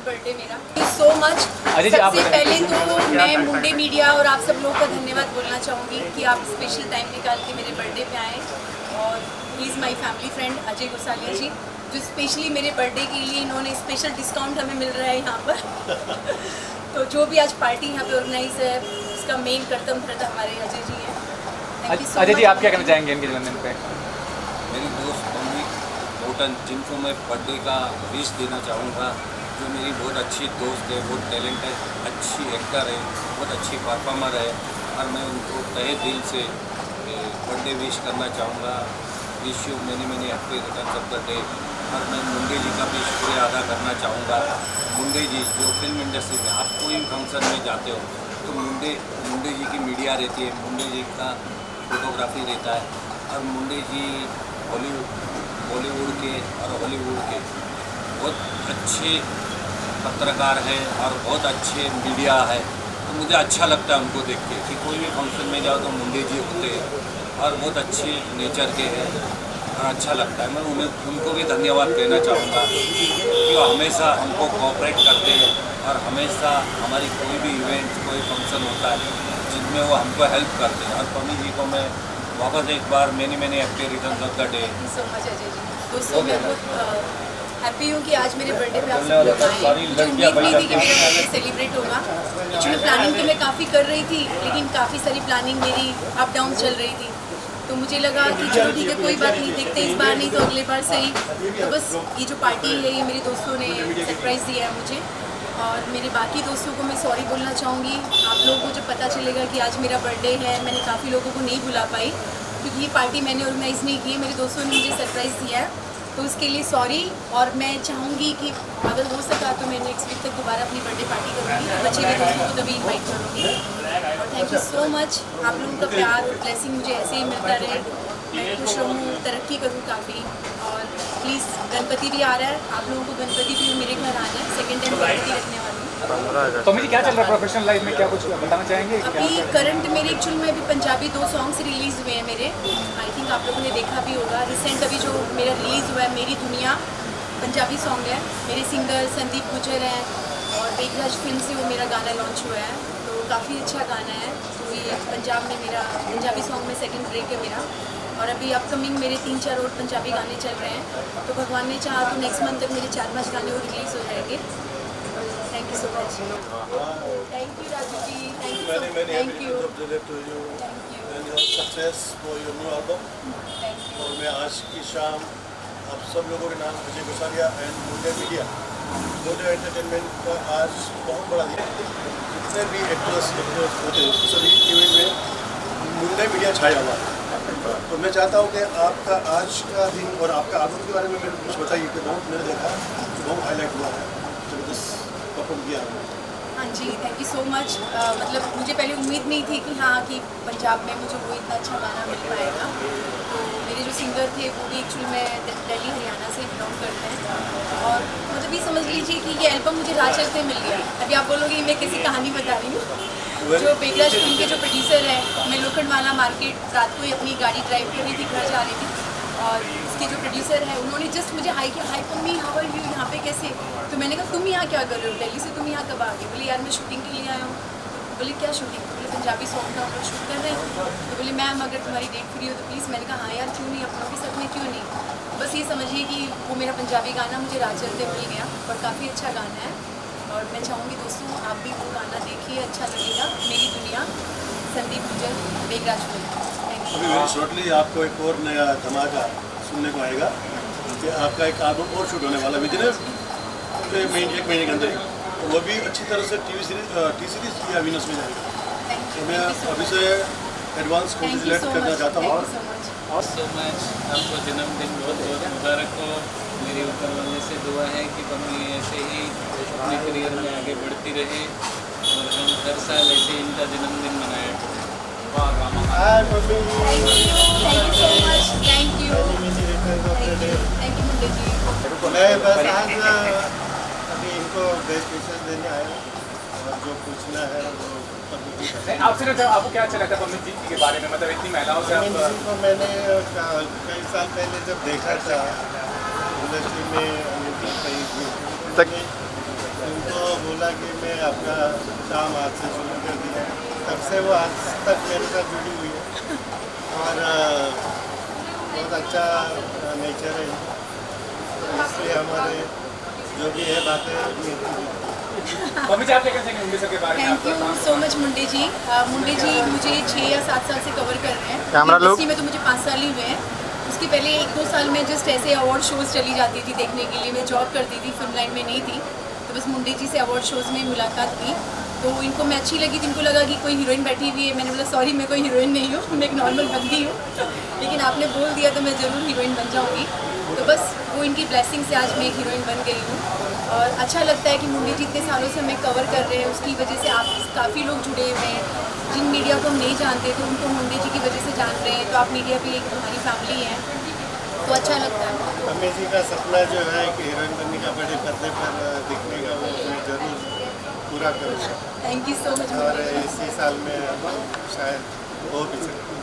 Birthday मेरा। So much. सबसे पहले तो मैं मुंडे मीडिया और आप सब लोगों का धन्यवाद बोलना चाहूँगी कि आप स्पेशल टाइम निकाल के मेरे बर्थडे पे आए। और please my family friend Ajay Gosalia ji, जो स्पेशली मेरे बर्थडे के लिए इन्होंने स्पेशल डिस्काउंट हमें मिल रहा है यहाँ पर तो जो भी आज पार्टी यहाँ पे ऑर्गेनाइज है उसका मेन कर्तव्य हमारे अजय जी हैं। अजय जी, आप क्या कहना चाहेंगे इनके जन्मदिन पे? मेरी दोस्त मम्मी होटन, जिनको मैं बर्थडे का विश देना चाहूँगा, जो मेरी बहुत अच्छी दोस्त है, बहुत टैलेंट है, अच्छी एक्टर है, बहुत अच्छी परफॉर्मर है, और मैं उनको तहे दिल से बर्थडे विश करना चाहूँगा। Wish you many many happy returns of the day. और मैं मुंडे जी का भी शुक्रिया अदा करना चाहूँगा। मुंडे जी जो फिल्म इंडस्ट्री में आप कोई भी फंक्शन में जाते हो तो मुंडे जी की मीडिया रहती है, मुंडे जी का फोटोग्राफी रहता है, और मुंडे जी बॉलीवुड के और हॉलीवुड के बहुत अच्छे पत्रकार हैं और बहुत अच्छे मीडिया है। तो मुझे अच्छा लगता है उनको देख के कि कोई भी फंक्शन में जाओ तो मुंडे जी होते हैं और बहुत अच्छे नेचर के हैं और अच्छा लगता है। मैं उनको भी धन्यवाद कहना चाहूँगा कि वो हमेशा हमको कोऑपरेट करते हैं और हमेशा हमारी कोई भी इवेंट, कोई फंक्शन होता है जिनमें वो हमको हेल्प करते हैं। और पमी जी को मैं वापस एक बार many happy returns of the day. So much Ajay ji. दोस्तों मैं बहुत हैप्पी हूँ कि आज मेरे बर्थडे पे आप सब लोग आए। मुझे उम्मीद नहीं थी कि मेरा बर्थडे सेलिब्रेट होगा। एक्चुअली प्लानिंग तो मैं काफ़ी कर रही थी, लेकिन काफ़ी सारी प्लानिंग मेरी अप डाउन चल रही थी। तो मुझे लगा कि चलो ठीक है, कोई बात नहीं, देखते इस बार नहीं तो अगले बार सही। तो बस ये जो पार्टी है ये मेरे दोस्तों ने सरप्राइज़ दिया है मुझे, और मेरे बाकी दोस्तों को मैं सॉरी बोलना चाहूँगी। आप लोगों को जब पता चलेगा कि आज मेरा बर्थडे है, मैंने काफ़ी लोगों को नहीं बुला पाई क्योंकि ये पार्टी मैंने ऑर्गेनाइज़ नहीं की, मेरे दोस्तों ने मुझे सरप्राइज़ दिया है, तो उसके लिए सॉरी। और मैं चाहूँगी कि अगर हो सका तो मैं नेक्स्ट वीक तक दोबारा अपनी बर्थडे पार्टी करूँगी, बच्चे के दोस्तों को तभी इन्वाइट करूँगी। और थैंक यू सो मच, आप लोगों का प्यार और ब्लेसिंग मुझे ऐसे ही मिलता रहे, मैं खुश रहूँ, तरक्की करूँ काफ़ी। और प्लीज़ गणपति भी आ रहा है, आप लोगों को गणपति भी मेरे घर आना है, सेकेंड टाइम गणपति रखने वाली हूँ। तो मुझे क्या चल रहा है प्रोफेशनल लाइफ में, क्या कुछ बताना चाहेंगे? अभी करंट मेरे एक्चुअल में अभी पंजाबी 2 सॉन्ग्स रिलीज़ हुए हैं मेरे, आई थिंक आप लोगों ने देखा भी होगा। रिसेंट अभी जो मेरा रिलीज़ हुआ है मेरी दुनिया, पंजाबी सॉन्ग है, मेरे सिंगर संदीप गुजर हैं और बेगराज फिल्म से वो मेरा गाना लॉन्च हुआ है, तो काफ़ी अच्छा गाना है। तो ये पंजाब में मेरा पंजाबी सॉन्ग में सेकंड ब्रेक है मेरा, और अभी अपकमिंग मेरे 3-4 और पंजाबी गाने चल रहे हैं। तो भगवान ने चाहा तो नेक्स्ट मंथ तक मेरे 4-5 गाने और रिलीज़ हो जाएंगे। Thank you so much. Thank you Raju ji, thank you, thank you, success for your new album. और मैं आज की शाम आप सब लोगों के नाम अजय गोसालिया एंड मुंडे मीडिया मोडो एंटरटेनमेंट का आज बहुत बड़ा दिन, जितने भी एक्टर्स होते हैं सभी इवेंट में मुंडे मीडिया छाया हुआ है। तो मैं चाहता हूँ कि आपका आज का दिन और आपका एल्बम के बारे में मेरे कुछ बताइए कि बहुत मैंने देखा बहुत हाईलाइट हुआ है, जबरदस्त परफॉर्म किया है। हाँ जी, थैंक यू सो मच। मतलब मुझे पहले उम्मीद नहीं थी कि हाँ कि पंजाब में मुझे वो इतना अच्छा गाना मिल पाएगा। तो मेरे जो सिंगर थे वो भी एक्चुअली में दिल्ली हरियाणा से बिलोंग करते हैं, और मतलब ये समझ लीजिए कि ये एल्बम मुझे राह चलते मिल गया। अभी आप बोलोगे मैं किसी कहानी बता रही हूँ। जो बेगराज फिल्म के जो प्रोड्यूसर हैं, मैं लोखंडवाला मार्केट रात को ही अपनी गाड़ी ड्राइव कर रही थी, घर जा रही थी, और उसके जो प्रोड्यूसर हैं उन्होंने जस्ट मुझे हाई किया, hi mummy how are you, यहाँ पे कैसे? तो मैंने कहा तुम यहाँ क्या कर रहे हो, दिल्ली से तुम यहाँ कब आ गए? बोले यार मैं शूटिंग के लिए आया हूँ। बोले क्या शूटिंग? बोले पंजाबी सॉन्ग का हम लोग शूट कर रहे हैं। तो बोले मैम अगर तुम्हारी डेट फ्री हो तो प्लीज़। मैंने कहा हाँ यार क्यों नहीं, अपनों के साथ में क्यों नहीं। बस ये समझिए कि वो मेरा पंजाबी गाना मुझे राह चलते मिल गया, और काफ़ी अच्छा गाना है। और मैं चाहूँगी दोस्तों आप भी वो गाना देखिए, अच्छा लगेगा। मेरी दुनिया, संदीप गुजर, बेगराज फिल्म। अभी वेरी शॉर्टली आपको एक और नया धमाका सुनने को आएगा कि आपका एक एल्बम और शूट होने वाला विदिन एक महीने के अंदर ही, तो वो भी अच्छी तरह से टी सीरीज या विनस में जाएगा। तो मैं अभी से एडवांस कॉन्ग्रेचुलेट करना चाहता हूँ। सो मच, आपको जन्मदिन बहुत बहुत मुबारक हो। मेरी ऊपर वाले से दुआ है कि पम्मी ऐसे ही अपने करियर में आगे बढ़ती रहे और हम हर साल ऐसे इनका जन्मदिन मनाया करें। थैंक यू मुंडे जी। मैं बस आज अभी इनको बेस्ट विशेष देने आया हूँ, और जो पूछना है वो आपसे ना आपको क्या अच्छा लगता है पम्मी जी के बारे में, मतलब इतनी महिलाओं से आप? को मैंने कई साल पहले जब देखा था इंडस्ट्री में, बोला कि मैं अपना काम आज से शुरू कर दिया, तब से वो आज तक मेरे साथ जुड़ी हुई है और बहुत अच्छा नेचर है, तो इसलिए हमारे जो भी है बातें मम्मी जी आप क्या कहेंगे मुंडे सर के बारे में? थैंक यू सो मच मुंडे जी। मुंडे जी मुझे 6 या 7 साल से कवर कर रहे हैं। कैमरा लोग। इंडस्ट्री में तो मुझे 5 साल ही हुए हैं। उसके पहले 1-2 साल में जस्ट ऐसे अवार्ड शोज़ चली जाती थी देखने के लिए। मैं जॉब करती थी, फिल्म लाइन में नहीं थी, तो बस मुंडे जी से अवार्ड शोज़ में मुलाकात की, तो इनको मैं अच्छी लगी थी। इनको लगा कि कोई हीरोइन बैठी हुई है। मैंने बोला सॉरी मैं कोई हीरोइन नहीं हूँ, मैं एक नॉर्मल बंदी हूँ, लेकिन आपने बोल दिया तो मैं ज़रूर हीरोइन बन जाऊँगी। तो बस वो इनकी ब्लेसिंग से आज मैं एक हीरोइन बन गई हूँ और अच्छा लगता है कि मुंडे जी इतने सालों से हमें कवर कर रहे हैं। उसकी वजह से आप काफ़ी लोग जुड़े हुए हैं, जिन मीडिया को हम नहीं जानते तो उनको मुंडे जी की वजह से जान रहे हैं, तो आप मीडिया भी एक हमारी फैमिली है, तो अच्छा लगता है। मम्मी जी का सपना जो है कि हीरोइन बनने का बड़े पर्दे पर दिखने का, वो मैं जरूर पूरा करूँगा थैंक यू सो मच और इसी साल में शायद हो भी सकती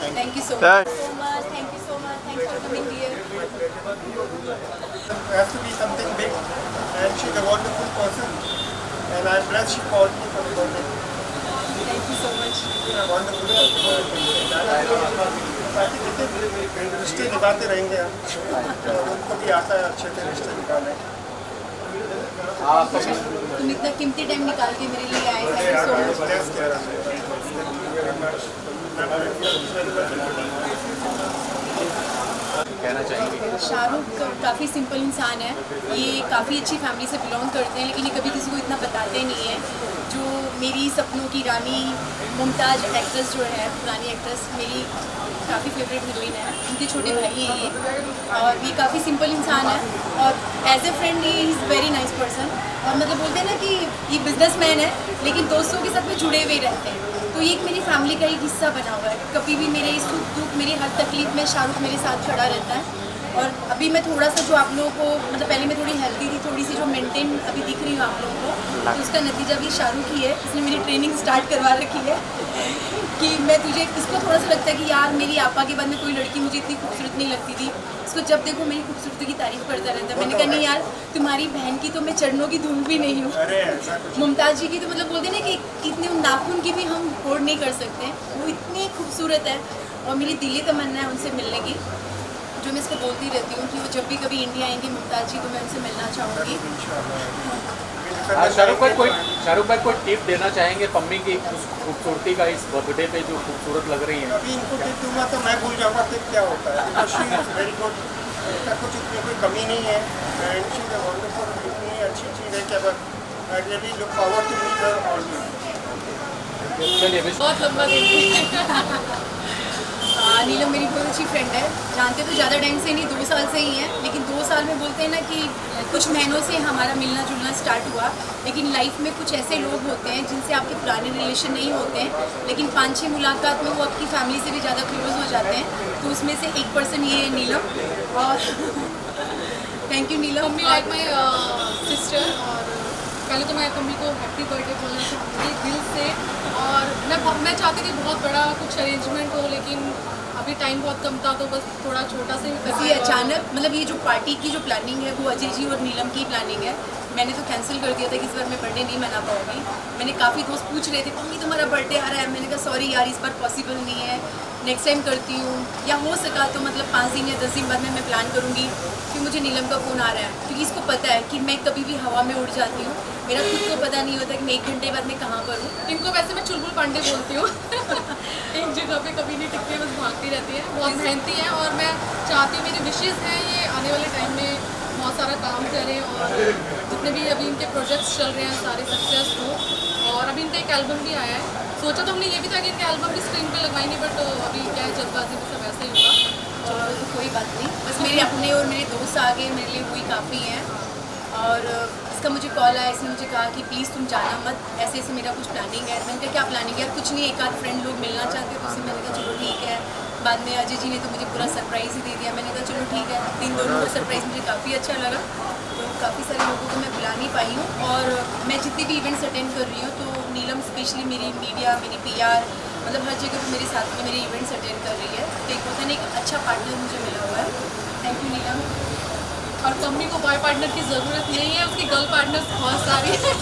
है। Thank you so Thank- much thank you so much thanks for coming here. It has to be something big, and she's a wonderful person, and I'm blessed she called me for the birthday. Thank you so much. Wonderful बाकी कितने रिश्ते निभाते रहेंगे हम, तो उनको भी आता है अच्छे से रिश्ते निभाने। तुम इतना कीमती टाइम निकाल के मेरे लिए आए, thank you so much. Blessed है। Thank you very much. कहना चाहेंगे? शाहरुख काफ़ी सिंपल इंसान है, ये काफ़ी अच्छी फैमिली से बिलोंग करते हैं, लेकिन ये कभी किसी को इतना बताते नहीं है। जो मेरी सपनों की रानी मुमताज़ एक्ट्रेस जो है, पुरानी एक्ट्रेस, मेरी काफ़ी फेवरेट हीरोइन है, उनके छोटे भाई हैं ये, और ये काफ़ी सिंपल इंसान है और as a friend he is very nice person. और मतलब बोलते हैं ना कि ये बिजनेसमैन है लेकिन दोस्तों के साथ में जुड़े हुए रहते हैं, तो ये एक मेरी फैमिली का एक हिस्सा बना हुआ है। कभी भी मेरे सुख दुख, मेरी हर तकलीफ में शाहरुख मेरे साथ खड़ा रहता है। और अभी मैं थोड़ा सा जो आप लोगों को, मतलब पहले मैं थोड़ी हेल्दी थी, थोड़ी सी जो मेंटेन अभी दिख रही हूँ आप लोगों को, तो उसका नतीजा भी शाहरुख ही है। इसने मेरी ट्रेनिंग स्टार्ट करवा रखी है कि मैं तुझे, इसको थोड़ा सा लगता है कि यार मेरी आपा के बाद में कोई लड़की मुझे इतनी खूबसूरत नहीं लगती थी, इसको जब देखो मेरी खूबसूरती की तारीफ करता रहता है। मैंने कहा नहीं यार, तुम्हारी बहन की तो मैं चरणों की धूल भी नहीं हूँ, अरे ऐसा कुछ मुमताज़ जी की तो मतलब बोलते हैं ना कि इतने नाखून की भी हम होड़ नहीं कर सकते, वो इतनी खूबसूरत है। और मेरी दिली तमन्ना है उनसे मिलने की, जो मैं इसको बोलती रहती हूँ कि वो जब भी कभी इंडिया आएंगी मुमताज़ जी, तो मैं उनसे मिलना चाहूँगी। शाहरुख भाई कोई टिप देना चाहेंगे पम्मी की उस खूबसूरती का इस बर्थडे पे जो खूबसूरत लग रही है? अभी इनको टिप दूंगा तो मैं भूल जाऊंगा टिप क्या होता है, because she is very good, इसका कुछ इतनी कोई कमी नहीं है, and she is a wonderful, इतनी अच्छी चीज़ है कि अब I really look forward to meet her always. चलिए विश बहुत लंबा दिन। नीलम मेरी बहुत अच्छी फ्रेंड है, जानते तो ज़्यादा टाइम से नहीं, 2 साल से ही है, लेकिन 2 साल में बोलते हैं ना कि कुछ महीनों से हमारा मिलना जुलना स्टार्ट हुआ, लेकिन लाइफ में कुछ ऐसे लोग होते हैं जिनसे आपके पुराने रिलेशन नहीं होते हैं, लेकिन 5-6 मुलाकात में वो आपकी फैमिली से भी ज़्यादा क्लोज हो जाते हैं, तो उसमें से एक पर्सन ये है नीलम। और thank you Neelam. Mummy like my sister, और पहले तो मैं मम्मी को हैप्पी बर्थडे बोलना चाहूँगी दिल से, और मैं चाहती थी बहुत बड़ा कुछ अरेंजमेंट हो, लेकिन अभी टाइम बहुत कम था, तो बस थोड़ा छोटा से ये अचानक, मतलब ये जो पार्टी की जो प्लानिंग है वो अजय जी और नीलम की प्लानिंग है। मैंने तो कैंसिल कर दिया था कि इस बार मैं बर्थडे नहीं मना पाऊँगी। मैंने काफ़ी दोस्त पूछ रहे थे मम्मी तुम्हारा बर्थडे आ रहा है, मैंने कहा सॉरी यार इस बार पॉसिबल नहीं है, नेक्स्ट टाइम करती हूँ, या हो सका तो मतलब 5 दिन या 10 दिन बाद में मैं प्लान करूँगी। कि मुझे नीलम का फ़ोन आ रहा है, क्योंकि इसको पता है कि मैं कभी भी हवा में उड़ जाती हूँ, मेरा खुद को पता नहीं होता कि मैं 1 घंटे बाद में कहाँ पर हूँ। इनको वैसे मैं चुलबुल पांडे बोलती हूँ एक जगह पे कभी नहीं टिकती, बस भागती रहती है, बहुत मेहनती है, और मैं चाहती हूँ, मेरी विशेज़ हैं ये आने वाले टाइम में बहुत सारा काम करें, और जितने भी अभी इनके प्रोजेक्ट्स चल रहे हैं सारे सक्सेस हो। और अभी इनका एक एल्बम भी आया है, सोचा तो हमने ये भी था कि इनके एल्बम की स्क्रीन पे लगवाई नहीं, बट अभी क्या है जल्दबाजी में सब ऐसा ही हुआ। और तो कोई बात नहीं, बस मेरे अपने और मेरे दोस्त आ गए, मेरे लिए वही काफ़ी हैं। और इसका मुझे कॉल आया, इसने मुझे कहा कि प्लीज़ तुम जाना मत, ऐसे ऐसे मेरा कुछ प्लानिंग है। मैंने कहा क्या प्लानिंग है? कुछ नहीं, एक आध फ्रेंड लोग मिलना चाहते हैं, तो उससे मैंने कहा चलो ठीक है। बाद में अजय जी ने तो मुझे पूरा सरप्राइज़ ही दे दिया, मैंने कहा चलो ठीक है। इन दोनों का सरप्राइज़ मुझे काफ़ी अच्छा लगा, तो काफ़ी सारे लोगों को मैं बुला नहीं पाई हूँ। और मैं जितनी भी इवेंट्स अटेंड कर रही हूँ, तो नीलम स्पेशली मेरी मीडिया, मेरी PR, मतलब हर जगह पर मेरे साथ में मेरे इवेंट्स अटेंड कर रही है, तो एक होता है ना एक अच्छा पार्टनर मुझे मिला हुआ है। थैंक यू नीलम। और मम्मी को बॉय पार्टनर की ज़रूरत नहीं है, उसकी गर्ल पार्टनर बहुत सारी है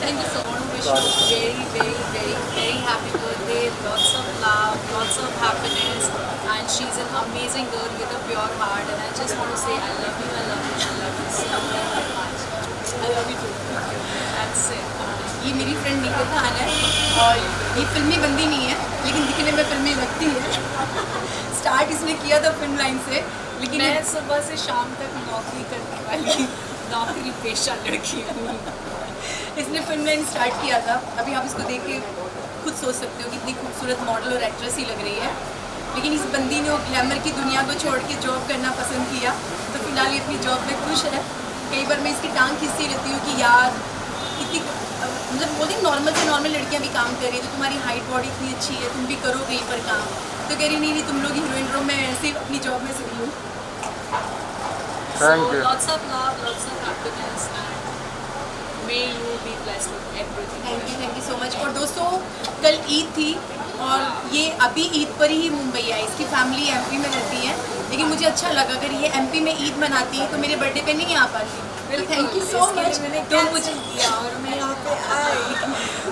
thank you so I want to wish you very, very, very, very happy birthday. Lots of love, lots of happiness. And she's an amazing girl with a pure heart. And I just want to say I love you, I love you, I love you so very much. I love you too. That's it. ये मेरी friend Nikita Khan है और ये फिल्मी बंदी नहीं है लेकिन दिखने में फिल्मी लगती है। स्टार्ट इसने किया था फिल्म लाइन से, लेकिन मैं सुबह से शाम तक नौकरी करने वाली नौकरी पेशा लड़की हूँ। इसने फिल्म लाइन स्टार्ट किया था। अभी आप इसको देख के खुद सोच सकते हो कितनी खूबसूरत मॉडल और एक्ट्रेस ही लग रही है, लेकिन इस बंदी ने वो ग्लैमर की दुनिया को छोड़ के जॉब करना पसंद किया, तो फिलहाल ये अपनी जॉब में खुश है। कई बार मैं इसकी टांग खींचती रहती हूँ कि यार कितनी मतलब बोलती नॉर्मल से नॉर्मल लड़कियाँ भी काम कर रही है, तो तुम्हारी हाइट बॉडी इतनी अच्छी है, तुम भी करो कहीं पर काम। तो कह रही नहीं तुम लोग हीरोइन रहो, मैं ऐसे ही अपनी जॉब में सही हूँ। Thank you. Lots of love, lots of happiness and may you be blessed with everything. Thank you so much. और दोस्तों कल ईद थी और ये अभी ईद पर ही मुंबई आई। इसकी फैमिली एमपी में रहती है, लेकिन मुझे अच्छा लगा अगर ये एमपी में ईद मनाती है तो मेरे बर्थडे पे नहीं आ पाती। Thank you so much. तो मुझे किया और मैं यहाँ पे आई,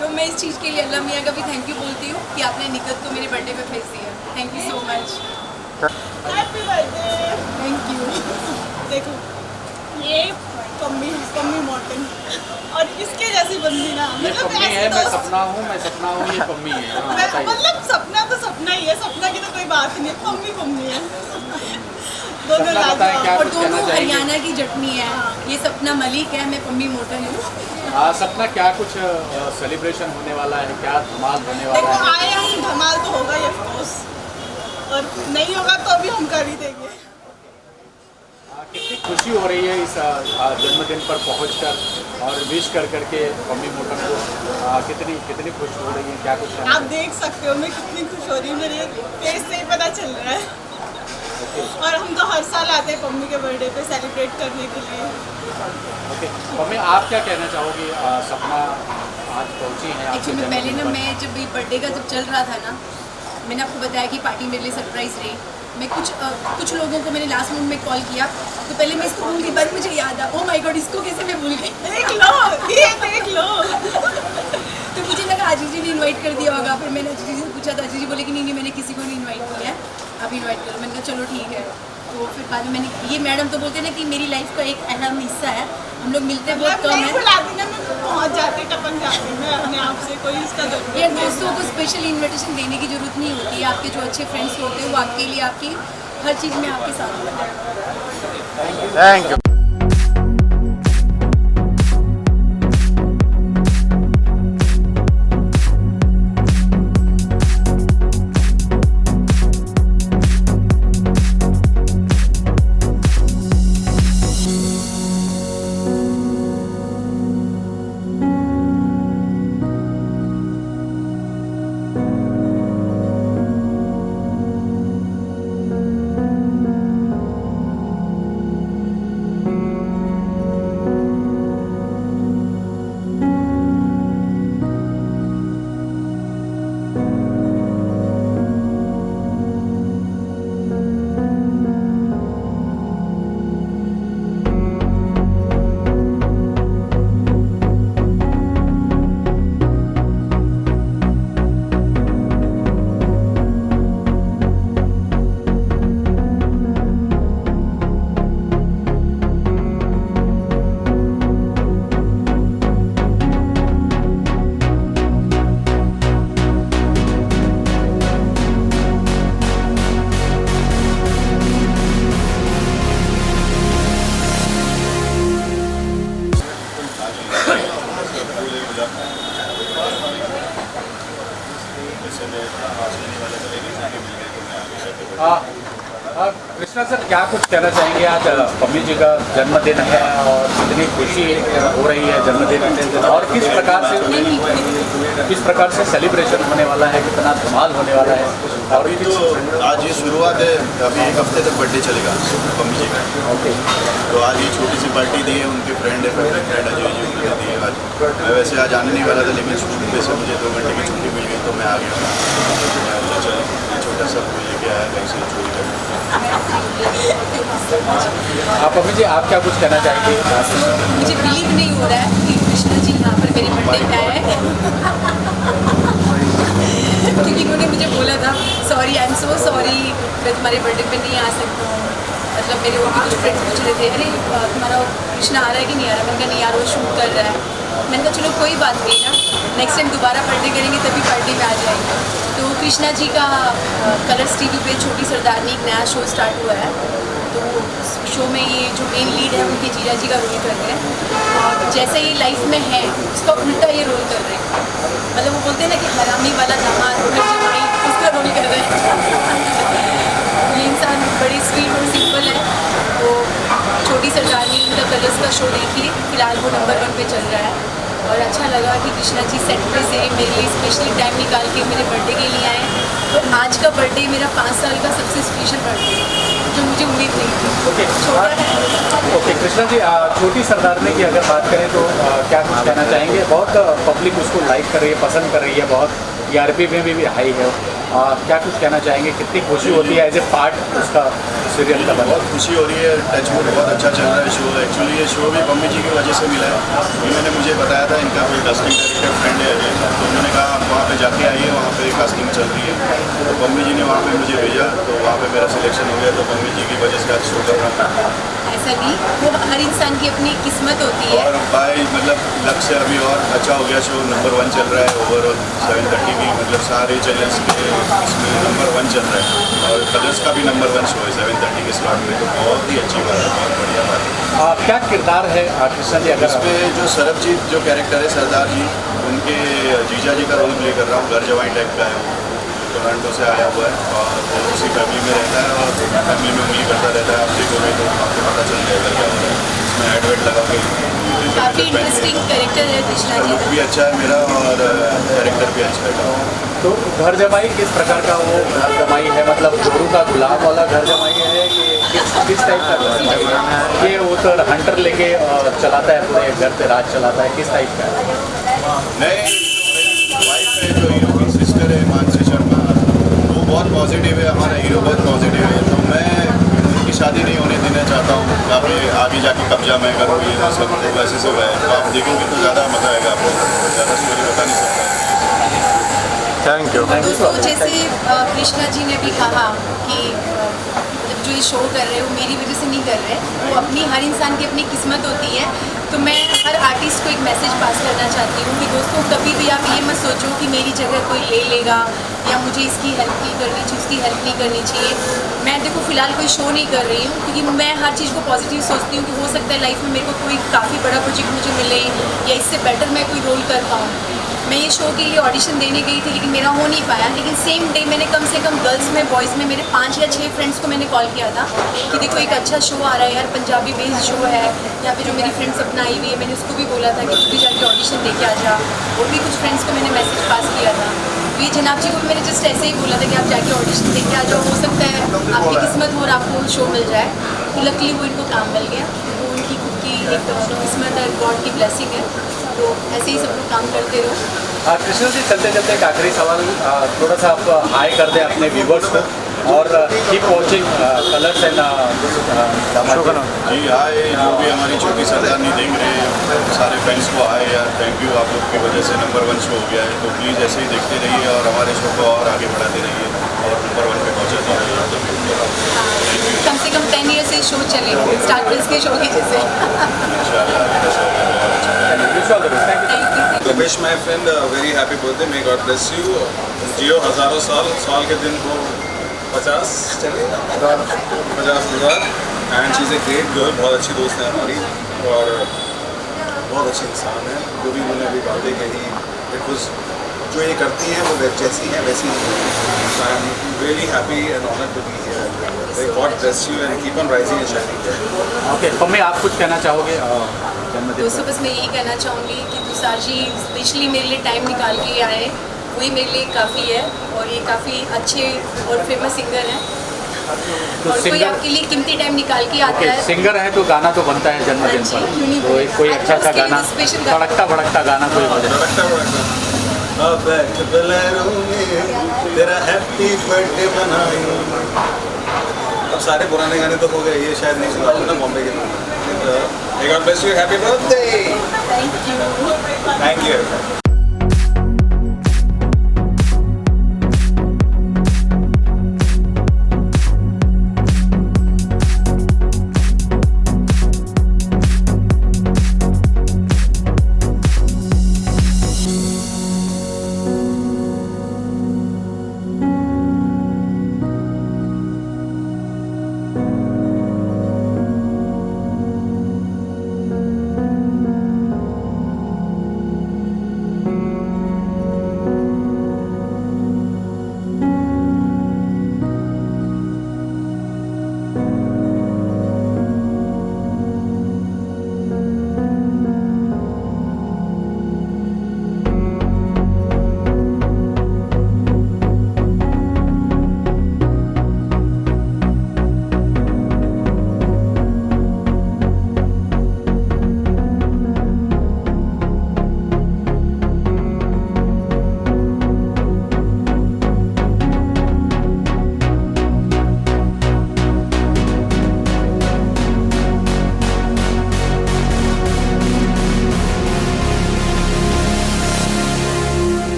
तो मैं इस चीज़ के लिए अल्लाह मियाँ का भी थैंक यू बोलती हूँ कि आपने निकत को मेरे बर्थडे पे भेज दिया। Thank you so much. Happy birthday. Thank you. देखो ये पम्मी मॉर्टन और इसके जैसी बंदी ना ये मतलब पम्मी ऐसे है, मैं दोस्त- सपना हूँ, मैं सपना हूँ, ये पम्मी है। हाँ, बताइए। मतलब सपना तो सपना ही है, सपना की तो कोई बात ही नहीं है, पम्मी है। दोनों सपना बताएं क्या और कुछ कहना दोनों चाहेंगे? हरियाणा की जटनी है। ये सपना मलिक है, मैं पम्मी मोटन हूँ। सपना क्या कुछ सेलिब्रेशन होने वाला है, क्या धमाल होने वाला देखो है? आए हम धमाल तो होगा ही ऑफ कोर्स, और नहीं होगा तो भी हम कर ही देंगे। कितनी खुशी हो रही है इस जन्मदिन पर पहुंचकर और विश कर करके पम्मी मोटन को, कितनी कितनी खुश हो रही है, क्या कुछ कहना आप देख सकते हो मैं कितनी खुश हो रही हूँ, मेरे फेस से ही पता चल रहा है। और हम तो हर साल आते हैं पम्मी के बर्थडे पे सेलिब्रेट करने के लिए। ओके पम्मी, आप क्या कहना चाहोगी? सपना आज पहुंची हैं आपके एक्चुअली पहले ना जन्मदिन पर। मैं जब बर्थडे का जब चल रहा था ना, मैंने आपको बताया कि पार्टी मेरे लिए सरप्राइज रही। मैं कुछ लोगों को मैंने लास्ट मोमेंट में कॉल किया, तो पहले मैं इसको भूल गई, बाद मुझे याद आ ओ माय गॉड इसको कैसे मैं भूल गई। देख लो ये देख लो। तो मुझे लगा अजीजी ने इनवाइट कर दिया होगा, फिर मैंने अजीजी से पूछा था, अजीजी बोले कि नहीं मैंने किसी को नहीं इनवाइट किया है, आप इनवाइट करो। मैंने कहा चलो ठीक है। तो फिर बाद में मैंने ये मैडम तो बोलते हैं ना कि मेरी लाइफ का एक अहम हिस्सा है, हम लोग मिलते हैं बहुत कम नहीं है। बुलाती ना मैं पहुँच जाती, टपक जाती मैं अपने आप से, कोई इसका जरूरत ये दोस्तों को स्पेशल इनविटेशन देने की जरूरत नहीं होती है। आपके जो अच्छे फ्रेंड्स होते हैं वो आपके लिए आपकी हर चीज़ में आपके साथ होते हैं। Thank you. कृष्णा सर क्या कुछ कहना चाहेंगे? आज पम्मी जी का जन्मदिन है और कितनी खुशी हो रही है जन्मदिन, और किस प्रकार से सेलिब्रेशन होने वाला है, कितना धमाल होने वाला है? और अभी तो आज ये शुरुआत है, अभी एक हफ्ते तक बर्थडे चलेगा पम्मी जी का। ओके, तो आज ये छोटी सी पार्टी दी है, उनके फ्रेंड है, फैमिली फ्रेंड अजय जी उन्होंने दी है आज। मैं वैसे आज आने नहीं वाला था, लेकिन सुबह से मुझे 2 घंटे की छुट्टी मिल गई तो मैं आ गया। चलो छोटा सा कोई लेके आया कहीं से चोरी कर। आप पम्मी जी आप क्या कुछ कहना चाहेंगे? मुझे बिलीव नहीं हो रहा है कि कृष्णा जी जी यहाँ पर मेरे बर्थडे पे आए हैं क्योंकि उन्होंने मुझे बोला था sorry I am so sorry मैं तुम्हारे बर्थडे पे नहीं आ सकता हूँ। मतलब मेरे और भी कुछ फ्रेंड्स पूछ रहे थे अरे तुम्हारा कृष्णा आ रहा है कि नहीं आ रहा। मैंने कहा नहीं यार वो शूट कर रहा है। मैंने कहा चलो कोई बात नहीं ना, नेक्स्ट टाइम दोबारा बर्थडे करेंगे तभी पार्टी में आ जाएंगे। तो कृष्णा जी का कलर्स टीवी पे छोटी सरदारनी एक नया शो स्टार्ट हुआ है। तो उस शो में ये जो मेन लीड है उनके जीजा जी का रोल कर रहे हैं और जैसे ये लाइफ में है उसका उल्टा ये रोल कर रहे हैं। मतलब वो बोलते हैं ना कि हरामी वाला दामाद घर जमाई उसका रोल कर रहे हैं। ये इंसान बड़ी स्वीट और सिंपल है। तो छोटी सरदारनी इनका कलर्स का शो देखिए, फिलहाल वो नंबर 1 पे चल रहा है और अच्छा लगा कि कृष्णा जी सेट पे से मेरे लिए स्पेशली टाइम निकाल के मेरे बर्थडे के लिए आए। तो आज का बर्थडे मेरा 5 साल का सबसे स्पेशल बर्थडे जो मुझे उम्मीद नहीं थी। ओके कृष्णा जी, छोटी सरदारनी की अगर बात करें तो क्या कुछ कहना चाहेंगे? बहुत पब्लिक उसको लाइक कर रही है, पसंद कर रही है, बहुत TRP में भी हाई है। क्या कुछ कहना चाहेंगे? कितनी खुशी होती है एज ए पार्ट उसका सीरियल का? बहुत खुशी हो रही है, टचवुड बहुत अच्छा चल रहा है शो। एक्चुअली ये शो भी पम्मी जी की वजह से मिला है। इन्होंने मुझे बताया था इनका कोई कास्टिंग डायरेक्टर फ्रेंड है अजय, तो उन्होंने कहा आप वहाँ पे जाके आइए, वहाँ पे कास्टिंग चल रही है। तो पम्मी जी ने वहाँ पे मुझे भेजा, तो वहाँ पे मेरा सिलेक्शन हो गया। तो पम्मी जी की वजह से आज शो कर रहा था। ऐसा नहीं, वो हर इंसान की अपनी किस्मत होती है। और भाई मतलब लक से अभी और अच्छा हो गया शो। नंबर 1 चल रहा है ओवरऑल 7:30 की, मतलब सारे चैनल्स के इसमें नंबर 1 चल रहा है और कलर्स का भी नंबर 1 शो है 7:30 के स्लॉट में। तो बहुत ही अच्छी बात है, बहुत बढ़िया बात है। क्या किरदार है कृष्णा जी? अगर इसमें जो सरबजीत जो कैरेक्टर है सरदार जी, उनके जीजा जी का रोल प्ले कर रहा हूँ। घर जवाई टाइप का है वो, टोरंटो से आया हुआ है और वो उसी फैमिली में रहता है और फैमिली में उंगली करता रहता है। आप देखोगे तो आपको पता चल जाएगा क्या होता है। इसमें एडवर्ट लगा के काफ़ी इंटरेस्टिंग कैरेक्टर है कृष्णा जी लुक भी अच्छा है मेरा और कैरेक्टर भी अच्छा है। तो घर जमाई किस प्रकार का वो घर जमाई है? मतलब जोरू का गुलाम वाला घर जमाई है कि किस टाइप का घर जमाई है? ये वो तो हंटर लेके चलाता है, पूरे घर पे राज चलाता है, किस टाइप का है? नहीं, वाइफ है जो हीरो की सिस्टर है मानसी शर्मा, वो बहुत पॉजिटिव है। हमारा हीरो बहुत पॉजिटिव है। तो मैं उनकी शादी नहीं होने देना चाहता हूँ, ताकि आगे जाके कब्जा मैं करूँ। ये सब तो वैसे सब है। तो आप देखोगे तो ज़्यादा मज़ा आएगा आपको। ज़्यादा स्टोरी बता नहीं सकता। Thank you. दोस्तों जैसे कृष्णा जी ने भी कहा कि मतलब जो ये शो कर रहे हैं वो मेरी वजह से नहीं कर रहे, वो अपनी हर इंसान की अपनी किस्मत होती है। तो मैं हर आर्टिस्ट को एक मैसेज पास करना चाहती हूँ कि दोस्तों कभी भी आप ये मत सोचो कि मेरी जगह कोई ले लेगा या मुझे इसकी हेल्प नहीं करनी चाहिए, उसकी हेल्प नहीं करनी चाहिए। मैं देखो फिलहाल कोई शो नहीं कर रही हूँ क्योंकि मैं हर चीज़ को पॉजिटिव सोचती हूँ कि हो सकता है लाइफ में मेरे को कोई काफ़ी बड़ा प्रोजेक्ट मुझे मिले या इससे बेटर मैं कोई रोल कर पाऊँ। मैं ये शो के लिए ऑडिशन देने गई थी लेकिन मेरा हो नहीं पाया। लेकिन सेम डे मैंने कम से कम गर्ल्स में बॉयज़ में मेरे 5 या 6 फ्रेंड्स को मैंने कॉल किया था कि देखो एक अच्छा शो आ रहा है यार, पंजाबी बेस्ड शो है। यहाँ पे जो मेरी फ्रेंड सपना आई हुई है, मैंने उसको भी बोला था कि तू भी जाके ऑडिशन दे के आ जा। और भी कुछ फ्रेंड्स को मैंने मैसेज पास किया था। तो ये जनाब जी को भी मैंने जस्ट ऐसे ही बोला था कि आप जाके ऑडिशन दे के आ जाओ, हो सकता है आपकी किस्मत हो और आपको शो मिल जाए। तो लकीली वो इनको काम मिल गया। वो उनकी खुद की एक किस्मत है, गॉड की ब्लेसिंग है। तो ऐसे ही सब लोग काम करते रहो। कृष्णा जी, चलते चलते एक आखिरी सवाल, थोड़ा सा आप हाई कर दें अपने व्यूवर्स को और कीप वॉचिंग कलर्स एंड जी हाय, जो भी हमारी छोटी सरदारनी देख रहे हैं सारे फैंस को हाय यार, थैंक यू। आप लोग की वजह से नंबर 1 शो हो गया है। तो प्लीज़ ऐसे ही देखते रहिए और हमारे शो को और आगे बढ़ाते रहिए और नंबर 1 पे पहुँचाते रहिए। कम से कम 10 ईयर से शो चले स्टार प्लस के शो की जैसे। Wish my friend very happy birthday, may God bless you. जियो हज़ारों साल, साल के दिन को 50 चले 50,000। And she is a great girl, बहुत अच्छी दोस्त है हमारी और बहुत अच्छी इंसान है। जो भी उन्होंने अभी बातें कही, इट वॉज जो ये करती हैं वो जैसी हैं वैसी ही। I am really happy and honoured to be here. God bless you and keep on rising and shining. Okay mummy, आप कुछ कहना चाहोगे? दोस्तों बस मैं यही कहना चाहूँगी कि तुषार जी स्पेशली मेरे लिए टाइम निकाल के आए, वही मेरे लिए काफ़ी है। और ये काफ़ी अच्छे और फेमस सिंगर हैं और कोई आपके लिए कीमती टाइम निकाल के आता है। सिंगर है तो गाना तो बनता है जन्मदिन पर, तो कोई अच्छा सा गाना, भड़कता भड़कता गाना कोई हो जाए। तेरा हैप्पी बर्थडे बनाऊं। अब सारे पुराने गाने तो हो गए, ये शायद नहीं सुना ना बॉम्बे के। God bless you, happy birthday! Thank you. Thank you.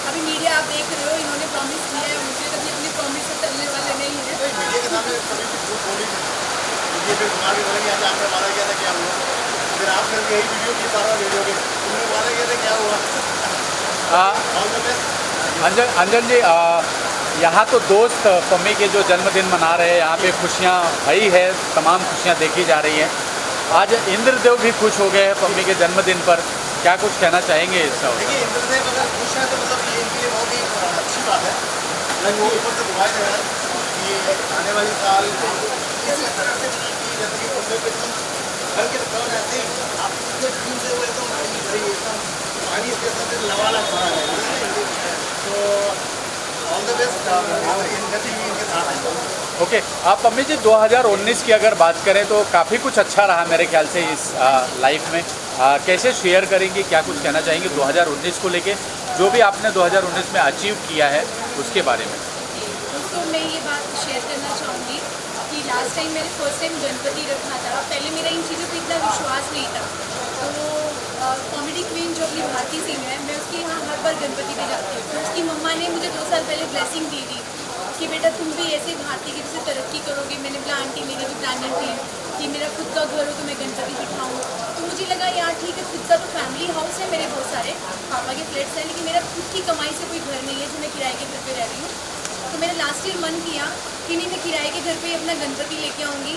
अभी मीडिया आप देख रहे हो, इन्होंने प्रॉमिस किया है, मुझे कभी अपनी प्रॉमिस से चलने वाले नहीं है। मीडिया के सामने कभी भी झूठ बोली ये फिर कुमार भी बोलेंगे आज आपने वादा किया था क्या हुआ, फिर आप फिर यही वीडियो की सारा वीडियो के तुमने वादा किया था क्या हुआ। अंजन जी, यहाँ तो दोस्त पम्मी के जो जन्मदिन मना रहे हैं, यहाँ पे खुशियाँ भई है, तमाम खुशियाँ देखी जा रही हैं। आज इंद्रदेव भी खुश हो गए हैं पम्मी के जन्मदिन पर, क्या कुछ कहना चाहेंगे इस सब? देखिए इंद्रदेव अगर खुश है तो मतलब ये इनके लिए बहुत ही रंग वो ऊपर से घुमाए गए हैं कि आने वाले साल इसी तरह से जैसे कि उनमें पे घर के दुकान ऐसे ही आप टीम से वो एकदम पानी इसके साथ लवाला भरा है। तो ऑल द बेस्ट इनके साथ है। ओके आप अम्मी जी 2019 की अगर बात करें तो काफ़ी कुछ अच्छा रहा मेरे ख्याल से इस लाइफ में। कैसे शेयर करेंगे, क्या कुछ कहना चाहेंगे 2019 को लेके, जो भी आपने 2019 में अचीव किया है उसके बारे में? तो मैं ये बात शेयर करना चाहूँगी कि लास्ट टाइम मैंने फर्स्ट टाइम गणपति रखा था। पहले मेरा इन चीज़ों पर इतना विश्वास नहीं था। तो कॉमेडी क्वीन जो अपनी भारती सिंह है, मैं उसके यहाँ हर बार गणपति पे जाती हूँ। तो उसकी मम्मा ने मुझे 2 साल पहले ब्लेसिंग दी थी कि बेटा तुम भी ऐसे भारती की जैसे तरक्की करोगे। मैंने बोला आंटी मेरी भी प्लानिंग थी कि मेरा खुद का घर हो तो मैं गणपति बिठाऊँ। तो मुझे लगा यार ठीक है, खुद का तो फैमिली हाउस है मेरे बहुत सारे, पापा के फ्लैट्स हैं, लेकिन मेरा खुद की कमाई से कोई घर नहीं है जो मैं किराए के घर पे रह रही हूँ। तो मैंने लास्ट ईयर मन किया कि नहीं, मैं किराए के घर पे अपना गणपति लेके आऊँगी।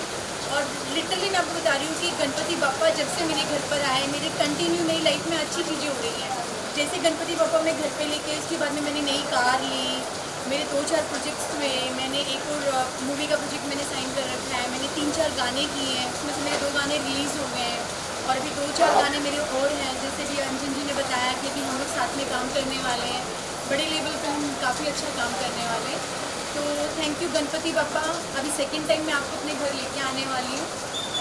और लिटरली मैं आपको बता रही हूँ कि गणपति बापा जब से मेरे घर पर आए, मेरे कंटिन्यू नई लाइफ में अच्छी चीज़ें हो रही हैं। जैसे गणपति बापा मैं घर पे लेके, उसके बाद में मैंने नई कार ली, मेरे 2-4 प्रोजेक्ट्स हुए, मैंने एक और मूवी का प्रोजेक्ट मैंने साइन कर रखा है, मैंने 3-4 गाने किए हैं, उसमें से मेरे 2 गाने रिलीज़ हो गए हैं और अभी 2-4 गाने मेरे और हैं। जैसे भी अंजन जी ने बताया कि अभी हम लोग साथ में काम करने वाले हैं, बड़े लेवल पे हम काफ़ी अच्छा काम करने वाले हैं। तो थैंक यू गणपति बापा। अभी सेकेंड टाइम मैं आपको अपने घर लेके आने वाली हूँ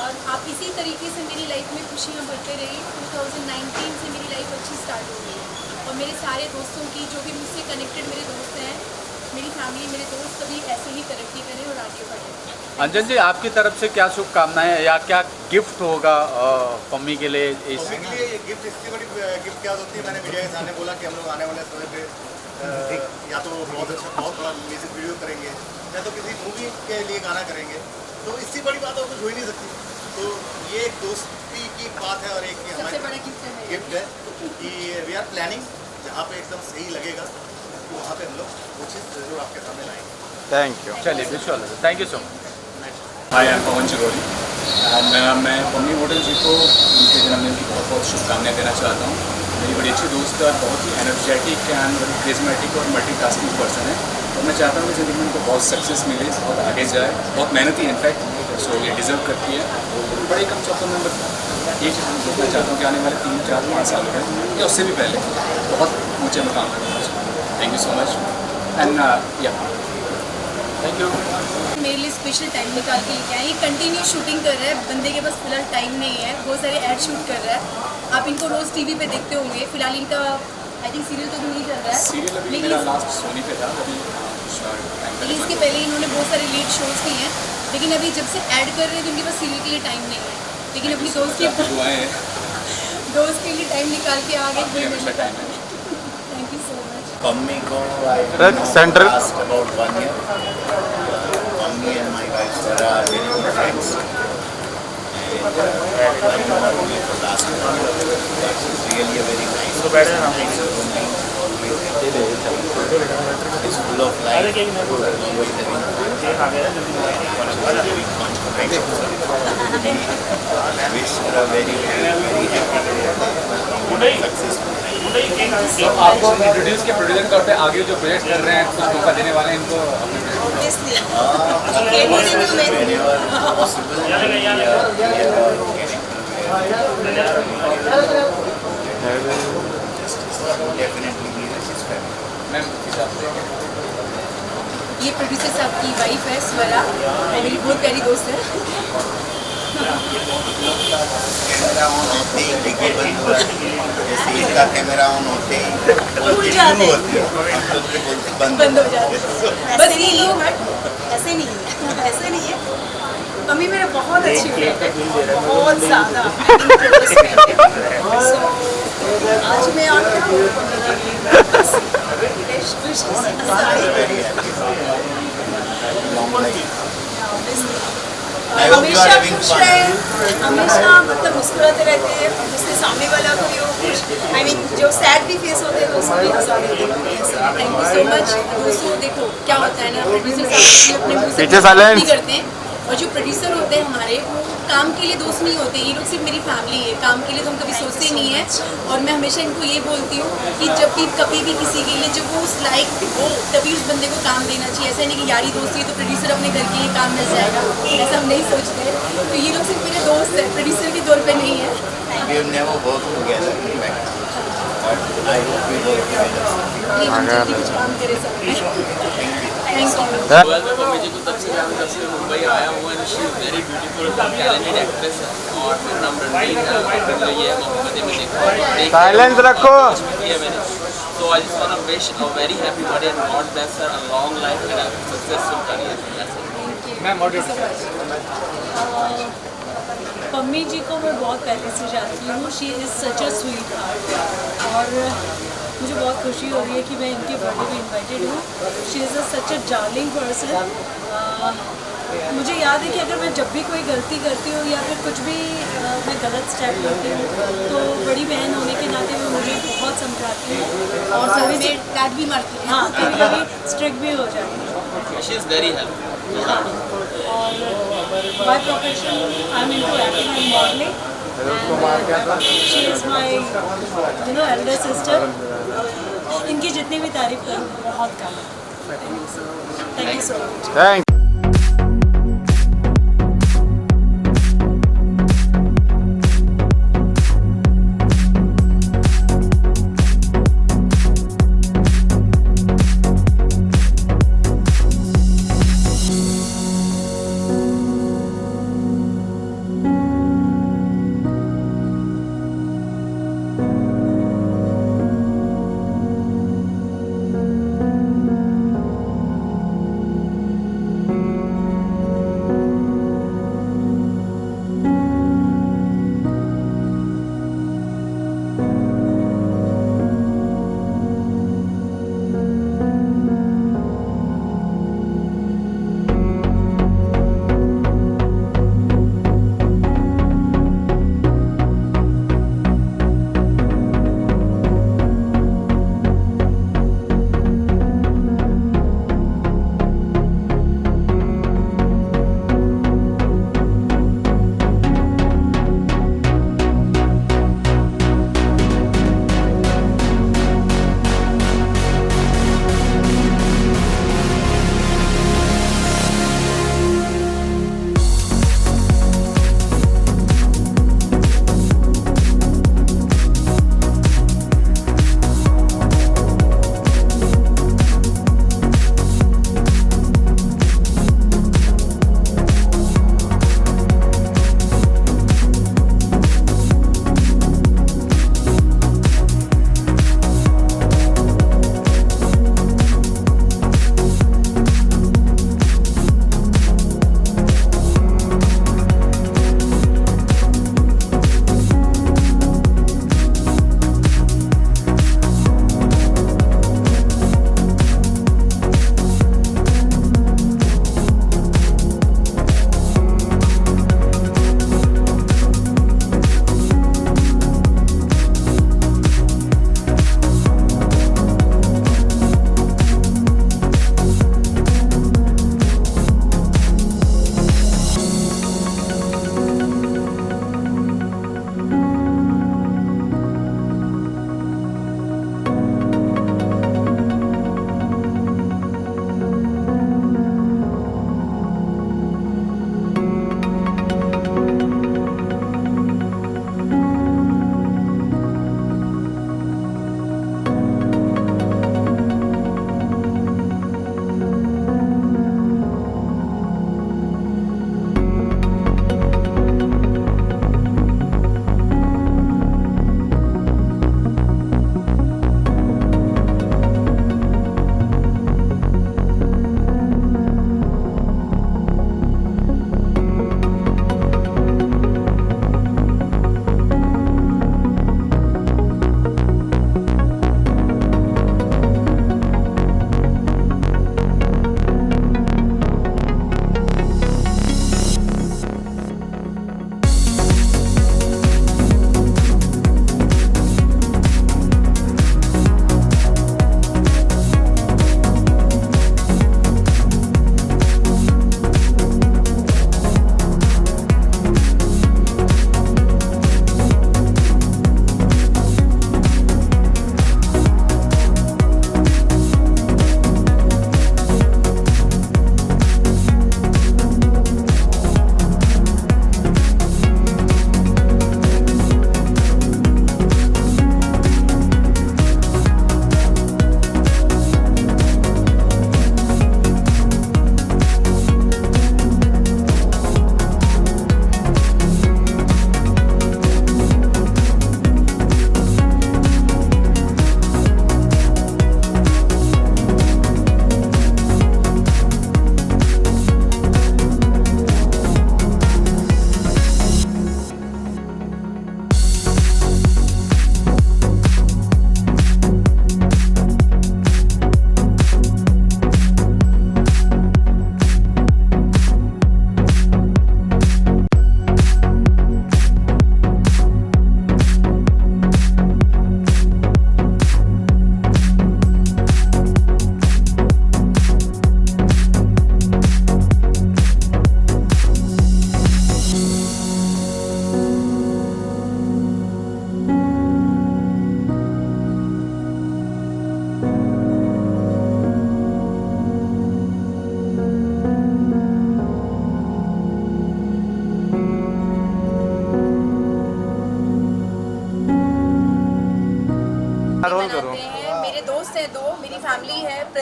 और आप इसी तरीके से मेरी लाइफ में खुशियाँ भरते रहिए। 2019 से मेरी लाइफ अच्छी स्टार्ट हो गई है और मेरे सारे दोस्तों की, जो भी मुझसे कनेक्टेड मेरे दोस्त हैं, मेरी फैमिली, मेरे दोस्त सभी ऐसे ही तरक्की करें और आगे बढ़ें। अंजन जी आपकी तरफ से क्या शुभकामनाएं या क्या गिफ्ट होगा मम्मी के लिए? इस मम्मी के लिए ये गिफ्ट, इसकी बड़ी गिफ्ट क्या होती है, मैंने मीडिया के सामने बोला कि हम लोग आने वाले समय पे या तो बहुत अच्छा बहुत बड़ा म्यूजिक वीडियो करेंगे या तो किसी मूवी के लिए गाना करेंगे। तो इससे बड़ी बात और कुछ हो ही नहीं सकती। तो ये एक दोस्ती की बात है और एक सबसे बड़ा गिफ्ट है कि वी आर प्लानिंग, जहाँ पे एकदम सही लगेगा वहाँ पे हम लोग वो चीज़ जरूर आपके सामने लाएंगे। Thank you. चलिए विश्वास, thank you so much. Hi, I am Pawan Chiroli and मैं पम्मी होटल जी को उनके जन्मदिन की बहुत बहुत शुभकामनाएं देना चाहता हूँ। मेरी बड़ी अच्छी दोस्त है, बहुत ही एनर्जेटिक एंड क्रिज्मेटिक और मल्टीटास्किंग पर्सन है और मैं चाहता हूँ कि ज़िंदगी में उनको बहुत सक्सेस मिले, बहुत आगे जाए, बहुत मेहनती है इनफैक्ट, सो ये डिज़र्व करती है। बड़े कम शब्दों में ये चीज़ मैं देखना चाहता हूँ कि आने वाले 3-4-5 साल में या उससे भी पहले बहुत ऊँचे मकाम पर पहुँचे। Thank you so much and या थैंक यू। मेरे लिए स्पेशल टाइम निकाल के लेके आए। ये कंटिन्यू शूटिंग कर रहा है, बंदे के पास फिलहाल टाइम नहीं है, बहुत सारे ऐड शूट कर रहा है। आप इनको रोज़ टीवी पे देखते होंगे। फिलहाल इनका आई थिंक सीरियल तो नहीं चल रहा है, सीरियल अभी मेरा लास्ट सोनी पे था, अभी लेकिन इसके पहले इन्होंने बहुत सारे लीड शोज किए हैं। लेकिन अभी जब से ऐड कर रहे हैं तो उनके पास सीरियल के लिए टाइम नहीं है, लेकिन अपनी दोस्त के लिए टाइम निकाल के आ गए। Thank you so much. Mummy को central about 1 year. Mummy and my wife Sarah are very good friends. And I've known her only for last 1 year. She's really a very nice person. She's full of life. Always having I wish her a very successful life. तो आपको introduce के producer के तौर पे आगे जो project कर रहे हैं कुछ मौका देने वाले हैं इनको अपने ये प्रोड्यूसर साहब की वाइफ है स्वरा, मेरी बहुत प्यारी दोस्त है। कैमरा ऑन होते ही टिकट बंद हो जाती है, जैसे इनका कैमरा ऑन होते ही बंद हो जाते हैं। बस ये लोग ऐसे नहीं है, ऐसे नहीं है। मम्मी मेरे बहुत अच्छी फ्रेंड है, बहुत ज़्यादा। आज मैं हमेशा खुश रहे, हमेशा मतलब मुस्कुराते रहते हैं, जिससे सामने वाला को भी वो खुश, आई मीन जो सैड भी फेस होते हैं तो उसको भी हंसा देते हैं। Thank you so much. दोस्तों देखो क्या होता है ना, प्रोड्यूसर साहब अपने मुंह से नहीं करते हैं और जो प्रोड्यूसर होते हैं हमारे वो काम के लिए दोस्त नहीं होते, ये लोग सिर्फ मेरी फैमिली है। काम के लिए तो हम कभी सोचते नहीं है। और मैं हमेशा इनको ये बोलती हूँ कि जब भी कभी भी किसी के लिए जब वो उस लायक हो तभी उस बंदे को काम देना चाहिए। ऐसा नहीं कि यारी दोस्ती है तो प्रोड्यूसर अपने घर के लिए काम मिल जाएगा, ऐसा हम नहीं सोचते। तो ये लोग सिर्फ मेरे दोस्त हैं, प्रोड्यूसर के तौर पर नहीं है। We have never worked together, but I hope we work together. ये हम जल्दी कुछ काम करें सब में। Thank you. मैं मम्मी जी को तब से मुंबई आया हूँ and she is very beautiful talented actress है। और मेरा नाम रणवीर है, तो ये मोहम्मद में देखा साइलेंस रखो। मैंने तो I just want to wish a very happy birthday and God bless her a long life and a successful career. मैं मॉडरेटर पम्मी जी को मैं बहुत पहले से जानती हूँ। She is such a sweetheart और मुझे बहुत खुशी हो रही है कि मैं इनके बर्थडे में इनवाइटेड हूँ। She is such a darling person. मुझे याद है कि अगर मैं जब भी कोई गलती करती हूँ या फिर कुछ भी मैं गलत स्टेप लेती हूँ तो बड़ी बहन होने के नाते वो मुझे बहुत समझाती है और कभी से डांट भी मारती है। हाँ, कभी कभी स्ट्रिक्ट भी हो जाती है। She is very helpful. और by profession I am into acting and modelling. She is my elder sister. इनकी जितनी भी तारीफ करूँ बहुत कम है। Thank you so much.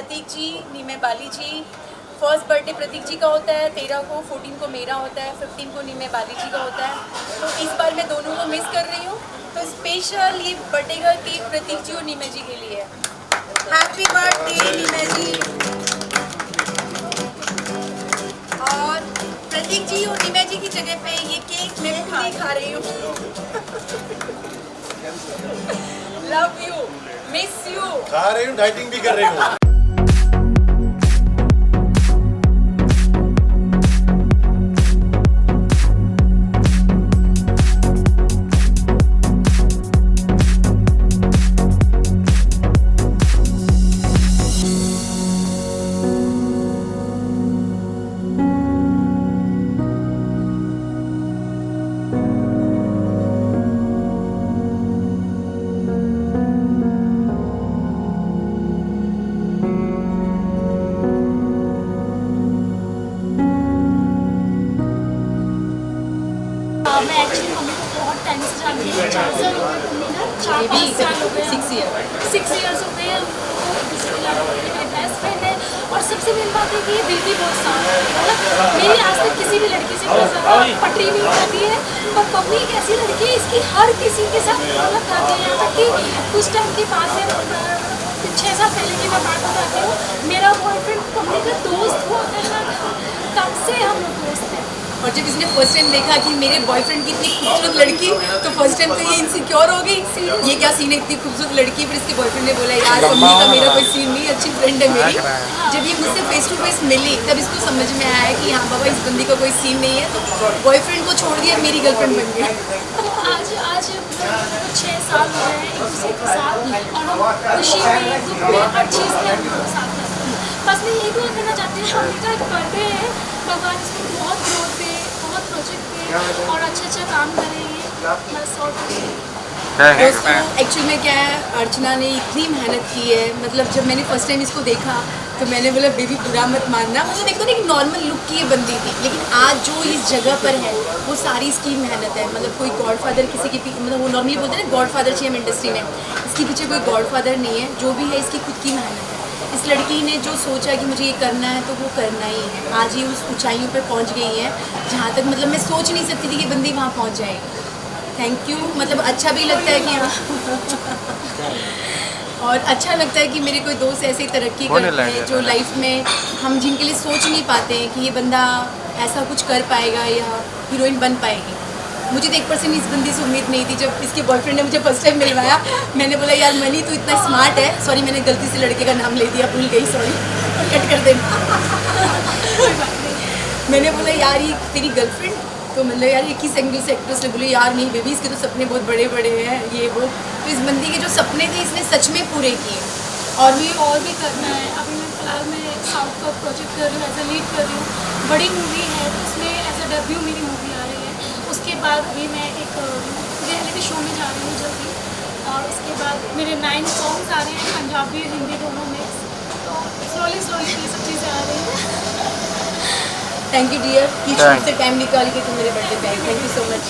Prateek ji, नीमे बाली जी। फर्स्ट बर्थडे प्रतीक जी का होता है 13 को, 14 को मेरा होता है, 15 को नीमे बाली जी का होता है। तो इस बार मैं दोनों को मिस कर रही हूँ, तो स्पेशल ये बर्थडे का केक प्रतीक जी और नीमे जी के लिए है। हैप्पी बर्थडे नीमे जी। और प्रतीक जी और नीमे जी की जगह पे ये केक मैं खुद ही खा रही हूँ। Love you, miss you. खा रही हूँ, डाइटिंग भी कर रही हूँ। मैं एक्चुअली मम्मी को बहुत टाइम से जानती हूँ। 4 साल हो गए मम्मी ना, 4-5 साल हो गए, 6 ईयर्स हो गए। मेरी बेस्ट फ्रेंड है और सबसे मेन बात है कि ये दिल भी बहुत साफ है। मतलब मेरी आज तक किसी भी लड़की से कोई ज़्यादा पटरी नहीं होती है, पर मम्मी एक ऐसी लड़की है, इसकी हर किसी के साथ मतलब करती है। यहाँ तक कि कुछ टाइम की बात है, 6 साल पहले की मैं बात बताती हूँ, मेरा बॉयफ्रेंड मम्मी का दोस्त हुआ करता था, तब से हम लोग दोस्त हैं। और जब इसने फर्स्ट टाइम देखा कि मेरे बॉयफ्रेंड की इतनी खूबसूरत लड़की, तो फर्स्ट टाइम तो ये इनसिक्योर हो गई, ये क्या सीन है, इतनी खूबसूरत लड़की। फिर इसके बॉयफ्रेंड ने बोला यार मम्मी का मेरा कोई सीन नहीं, अच्छी फ्रेंड है मेरी। जब ये मुझसे फेस टू फेस मिली तब इसको समझ में आया कि हाँ बाबा इस बंदी का कोई सीन नहीं है, तो बॉयफ्रेंड को छोड़ दिया, मेरी गर्लफ्रेंड बन गई। आज 6 साल हो गए हैं एक दूसरे के साथ, और हम खुशी में दुख में हर चीज़ में हम लोग साथ हैं। बस मैं यही दुआ करना चाहती हूँ, मम्मी का एक बर्थडे है, भगवान इसको बहुत ग्रोथ दे, बहुत प्रोजेक्ट दे और अच्छा काम करेंगे, बस और कुछ नहीं। दोस्तों एक्चुअल में क्या है, अर्चना ने इतनी मेहनत की है। मतलब जब मैंने फर्स्ट टाइम इसको देखा तो मैंने बोला बेबी बुरा मत मानना, मतलब एक तो एक नॉर्मल लुक की ये बंदी थी, लेकिन आज जो इस जगह पर है वो सारी इसकी मेहनत है। मतलब कोई गॉडफादर किसी के मतलब वो नॉर्मली बोलते हैं ना गॉडफादर चाहिए हम इंडस्ट्री में, इसके पीछे कोई गॉडफादर नहीं है, जो भी है इसकी खुद की मेहनत है। इस लड़की ने जो सोचा कि मुझे ये करना है तो वो करना ही है। आज ये उस ऊंचाइयों पर पहुंच गई है जहाँ तक मतलब मैं सोच नहीं सकती थी कि बंदी वहाँ पहुँच जाएगी। Thank you. मतलब अच्छा भी लगता है कि हाँ और अच्छा लगता है कि मेरे कोई दोस्त ऐसे तरक्की करते हैं जो लाइफ में हम जिनके लिए सोच नहीं पाते हैं कि ये बंदा ऐसा कुछ कर पाएगा या हीरोइन बन पाएगी। मुझे तो 1% इस बंदी से उम्मीद नहीं थी। जब इसके बॉयफ्रेंड ने मुझे फर्स्ट टाइम मिलवाया, मैंने बोला यार मनी तू इतना स्मार्ट है, सॉरी मैंने गलती से लड़के का नाम ले दिया, भूल गई, सॉरी कट कर देना। मैंने बोला यार ये तेरी गर्लफ्रेंड, तो मतलब यार एक ही एंगल से एक्ट्रेस ने बोले यार नहीं बेबी इसके तो सपने बहुत बड़े बड़े हैं ये वो। तो इस बंदी के जो सपने थे इसने सच में पूरे किए। और भी करना है। अभी मैं फ़िलहाल मैं साउथ का प्रोजेक्ट कर रही हूँ, एज ए लीड कर रही हूँ, बड़ी मूवी है, तो उसमें एज ए डेब्यू मेरी मूवी आ रही है। उसके बाद अभी मैं एक रियलिटी शो में जा रही हूँ जल्दी, और उसके बाद मेरे 9 सॉन्ग्स आ रहे हैं, पंजाबी हिंदी दोनों में। तो स्लोली ये सब चीज़ें आ रही हैं। थैंक यू डियर कि शूट से टाइम निकाल के तुम मेरे बर्थडे पे आई। Thank you so much.